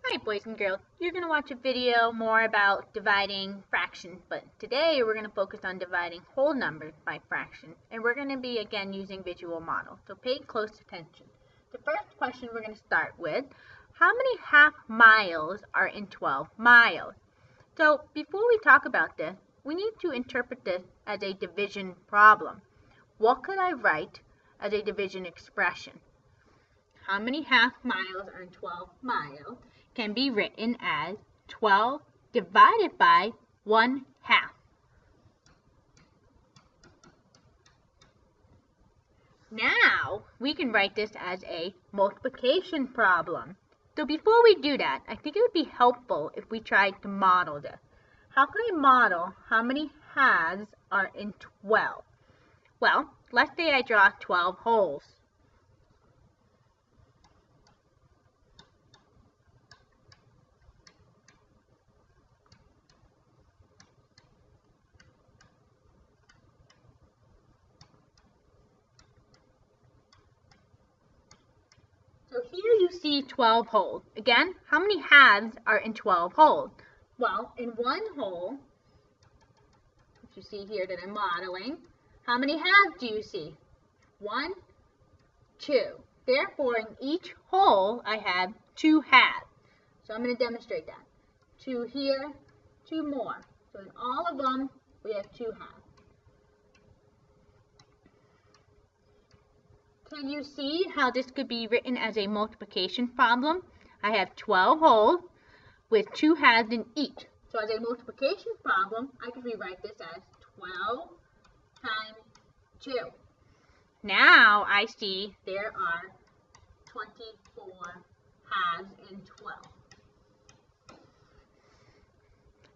Hi boys and girls, you're going to watch a video more about dividing fractions, but today we're going to focus on dividing whole numbers by fractions, and we're going to be again using visual models, so pay close attention. The first question we're going to start with, how many half miles are in 12 miles? So before we talk about this, we need to interpret this as a division problem. What could I write as a division expression? How many half miles are in 12 miles can be written as 12 divided by 1/2. Now we can write this as a multiplication problem. So before we do that, I think it would be helpful if we tried to model this. How can I model how many halves are in 12? Well, let's say I draw 12 holes. So here you see 12 holes. Again, how many halves are in 12 holes? Well, in one hole, which you see here that I'm modeling, how many halves do you see? 1, 2. Therefore, in each hole, I have 2 halves. So I'm going to demonstrate that. 2 here, 2 more. So in all of them, we have 2 halves. Can you see how this could be written as a multiplication problem? I have 12 holes with 2 halves in each. So as a multiplication problem, I could rewrite this as 12 times 2. Now I see there are 24 halves in 12.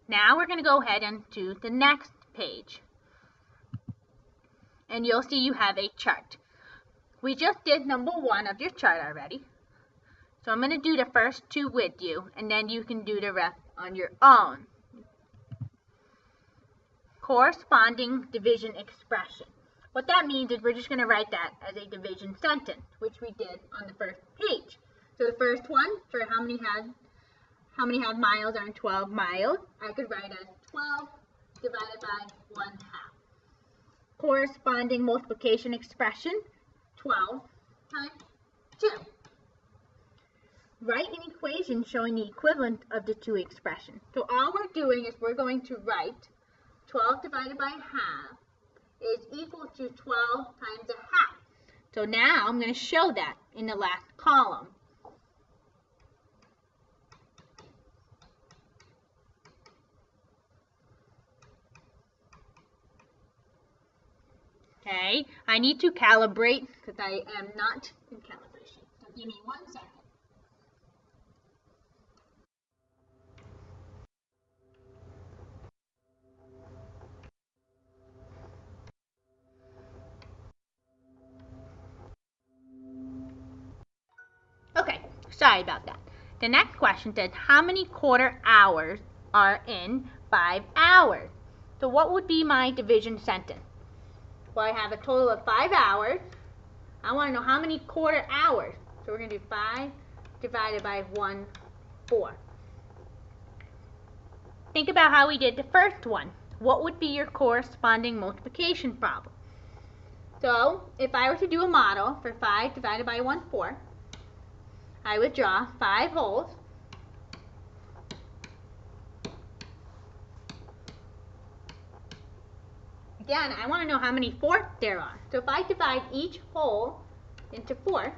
Now we're going to go ahead and do the next page. And you'll see you have a chart. We just did number 1 of your chart already. So I'm going to do the first 2 with you, and then you can do the rest on your own. Corresponding division expression. What that means is we're just going to write that as a division sentence, which we did on the first page. So the first one, for how many half miles are in 12 miles, I could write as 12 divided by 1/2. Corresponding multiplication expression, 12 times 2. Write an equation showing the equivalent of the 2 expressions. So all we're doing is we're going to write 12 divided by 1/2 is equal to 12 times 1/2. So now I'm going to show that in the last column. Okay, I need to calibrate because I am not in calibration. So give me 1 second. Okay, sorry about that. The next question says, how many quarter hours are in 5 hours? So what would be my division sentence? Well, I have a total of 5 hours. I want to know how many quarter hours. So we're going to do 5 divided by 1/4. Think about how we did the first one. What would be your corresponding multiplication problem? So if I were to do a model for 5 divided by 1/4, I would draw 5 holes. Again, I want to know how many fourths there are. So if I divide each hole into 4,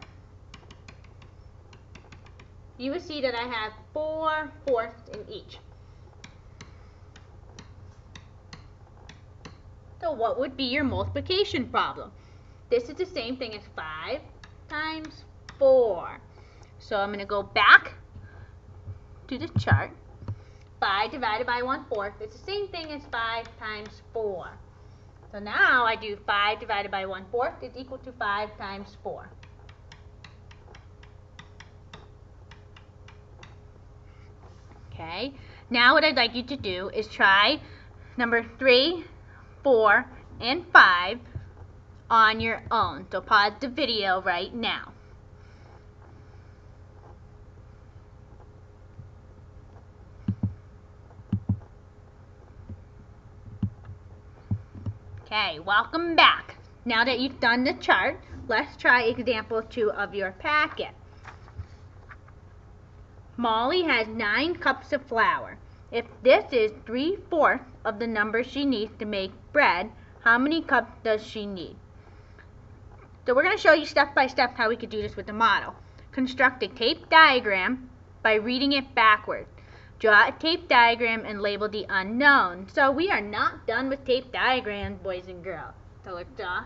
you will see that I have 4 fourths in each. So what would be your multiplication problem? This is the same thing as 5 times 4. So I'm going to go back to the chart. 5 divided by 1/4 is the same thing as 5 times 4. So now I do 5 divided by 1/4 is equal to 5 times 4. Okay, now what I'd like you to do is try number 3, 4, and 5 on your own. So pause the video right now. Okay, welcome back. Now that you've done the chart, let's try example 2 of your packet. Molly has 9 cups of flour. If this is 3/4 of the number she needs to make bread, how many cups does she need? So we're going to show you step by step how we could do this with the model. Construct a tape diagram by reading it backwards. Draw a tape diagram and label the unknown. So we are not done with tape diagrams, boys and girls. So let's draw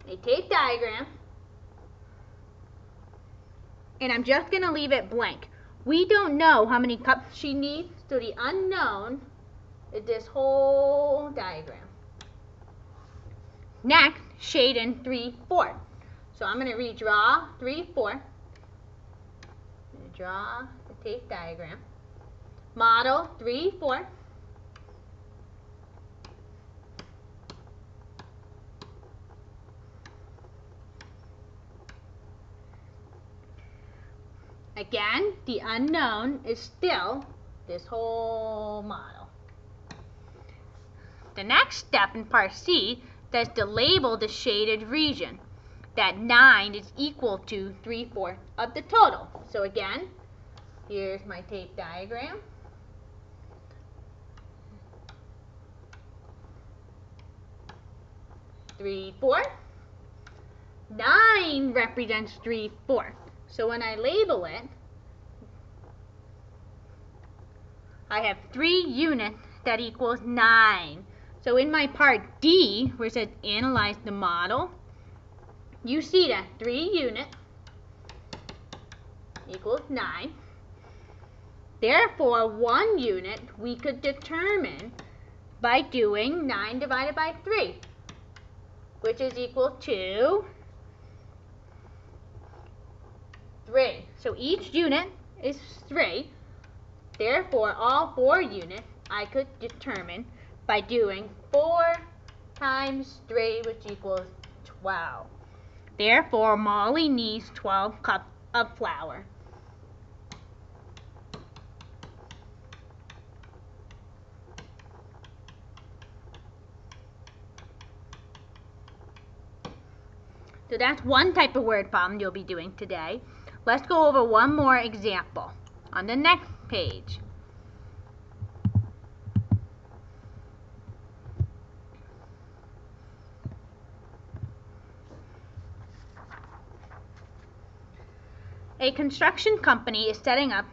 a tape diagram. And I'm just going to leave it blank. We don't know how many cups she needs, so the unknown is this whole diagram. Next, shade in 3/4. So I'm going to redraw 3/4. Draw the tape diagram. Model 3/4. Again, the unknown is still this whole model. The next step in part C says to label the shaded region. That 9 is equal to 3/4 of the total. So again, here's my tape diagram. Three, 4. 9 represents 3/4. So when I label it, I have 3 units that equals 9. So in my part D, where it says analyze the model, you see that 3 units equals 9. Therefore, 1 unit we could determine by doing 9 divided by 3, which is equal to 3. So each unit is 3. Therefore, all 4 units I could determine by doing 4 times 3, which equals 12. Therefore, Molly needs 12 cups of flour. So that's one type of word problem you'll be doing today. Let's go over one more example on the next page. A construction company is setting up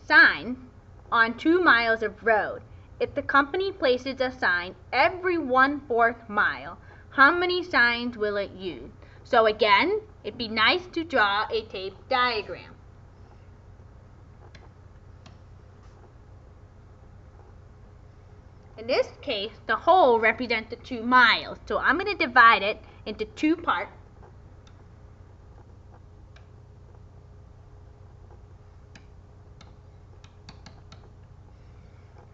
signs on 2 miles of road. If the company places a sign every 1/4 mile, how many signs will it use? So again, it'd be nice to draw a tape diagram. In this case, the whole represents the 2 miles. So I'm going to divide it into 2 parts.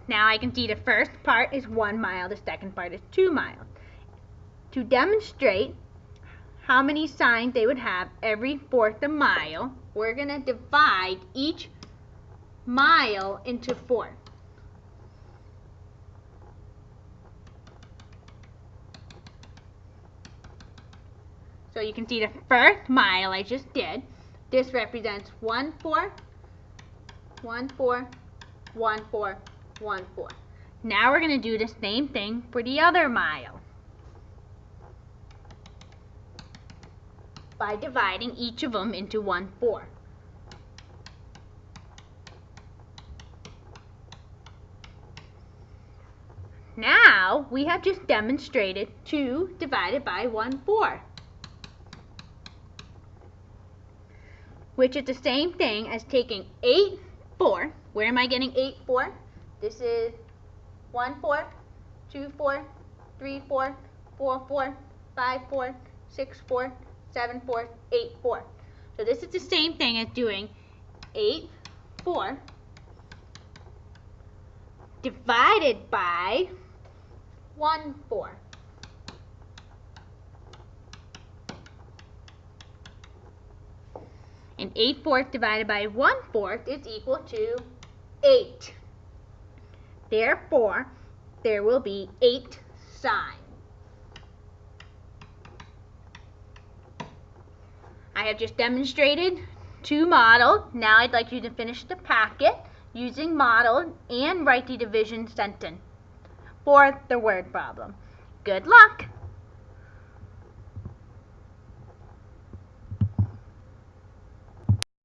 Now I can see the first part is 1 mile, the second part is 2 miles. To demonstrate how many signs they would have every 1/4 mile, we're going to divide each mile into 4. So you can see the first mile I just did. This represents 1/4, 1/4, 1/4, 1/4. Now we're going to do the same thing for the other mile by dividing each of them into 1/4. Now we have just demonstrated 2 divided by 1/4, which is the same thing as taking 8/4. Where am I getting 8/4? This is 1/4, 2/4, 3/4, 4/4, 5/4, 6/4, 7/4, 8/4. So this is the same thing as doing 8/4 divided by 1/4. And 8/4 divided by 1/4 is equal to 8. Therefore, there will be 8 signs. I have just demonstrated two models. Now I'd like you to finish the packet using model and write the division sentence for the word problem. Good luck!